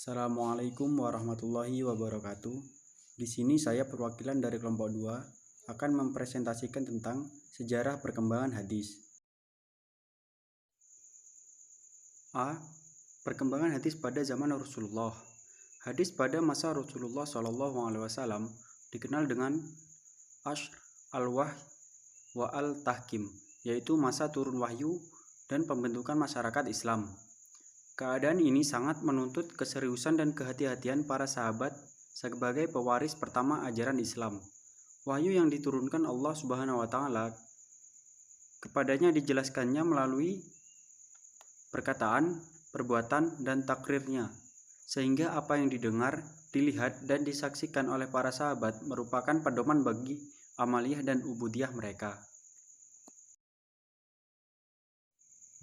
Assalamualaikum warahmatullahi wabarakatuh. Di sini saya perwakilan dari kelompok 2 akan mempresentasikan tentang sejarah perkembangan hadis. A. Perkembangan hadis pada zaman Rasulullah. Hadis pada masa Rasulullah SAW dikenal dengan Ashr al-Wahy wa al-Tahkim, yaitu masa turun wahyu dan pembentukan masyarakat Islam. Keadaan ini sangat menuntut keseriusan dan kehati-hatian para sahabat sebagai pewaris pertama ajaran Islam. Wahyu yang diturunkan Allah Subhanahu wa Ta'ala kepadanya dijelaskannya melalui perkataan, perbuatan, dan takrirnya, sehingga apa yang didengar, dilihat, dan disaksikan oleh para sahabat merupakan pedoman bagi amaliyah dan ubudiyah mereka.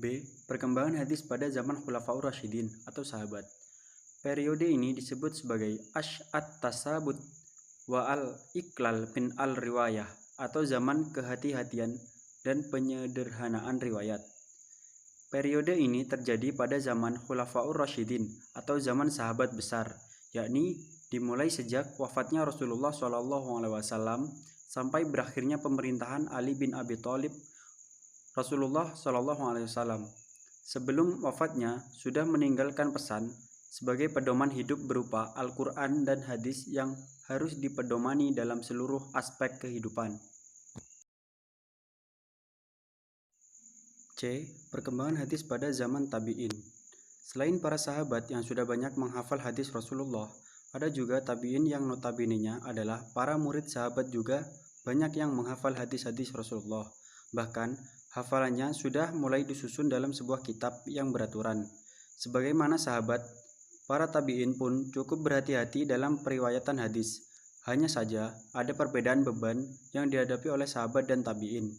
B. Perkembangan hadis pada zaman Khulafaur Rasyidin atau sahabat. Periode ini disebut sebagai Ash-at-Tasabut wa al-Iqlal bin al-Riwayah atau zaman kehati-hatian dan penyederhanaan riwayat. Periode ini terjadi pada zaman Khulafaur Rasyidin atau zaman sahabat besar, yakni dimulai sejak wafatnya Rasulullah SAW sampai berakhirnya pemerintahan Ali bin Abi Thalib. Rasulullah SAW sebelum wafatnya sudah meninggalkan pesan sebagai pedoman hidup berupa Al-Quran dan hadis yang harus dipedomani dalam seluruh aspek kehidupan. C. Perkembangan hadis pada zaman tabi'in. Selain para sahabat yang sudah banyak menghafal hadis Rasulullah, ada juga tabi'in yang notabene-nya adalah para murid sahabat juga banyak yang menghafal hadis-hadis Rasulullah. Bahkan hafalannya sudah mulai disusun dalam sebuah kitab yang beraturan. Sebagaimana sahabat, para tabi'in pun cukup berhati-hati dalam periwayatan hadis. Hanya saja ada perbedaan beban yang dihadapi oleh sahabat dan tabi'in.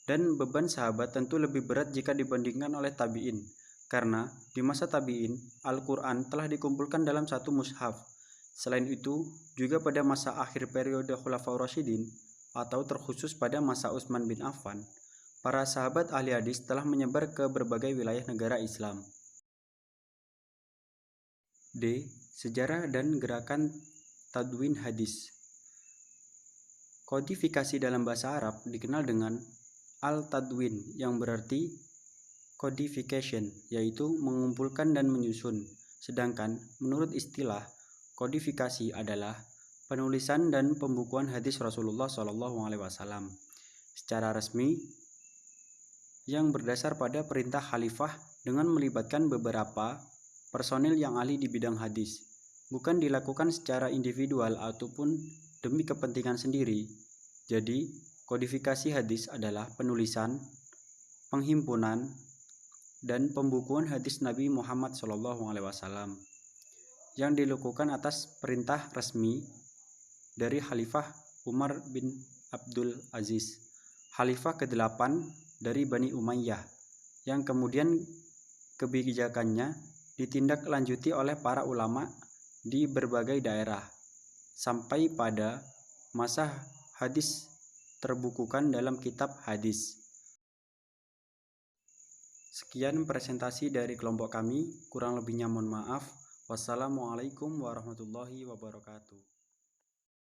Dan beban sahabat tentu lebih berat jika dibandingkan oleh tabi'in, karena di masa tabi'in, Al-Quran telah dikumpulkan dalam satu mushaf. Selain itu, juga pada masa akhir periode Khulafaur Rasyidin, atau terkhusus pada masa Utsman bin Affan, para sahabat ahli hadis telah menyebar ke berbagai wilayah negara Islam. D. Sejarah dan gerakan tadwin hadis. Kodifikasi dalam bahasa Arab dikenal dengan al-tadwin yang berarti codification, yaitu mengumpulkan dan menyusun. Sedangkan menurut istilah, kodifikasi adalah penulisan dan pembukuan hadis Rasulullah SAW secara resmi yang berdasar pada perintah khalifah dengan melibatkan beberapa personil yang ahli di bidang hadis, bukan dilakukan secara individual ataupun demi kepentingan sendiri. Jadi, kodifikasi hadis adalah penulisan, penghimpunan, dan pembukuan hadis Nabi Muhammad SAW yang dilakukan atas perintah resmi dari Khalifah Umar bin Abdul Aziz, Khalifah ke-8 dari Bani Umayyah, yang kemudian kebijakannya ditindaklanjuti oleh para ulama di berbagai daerah sampai pada masa hadis terbukukan dalam kitab hadis. Sekian presentasi dari kelompok kami, kurang lebihnya mohon maaf. Wassalamualaikum warahmatullahi wabarakatuh.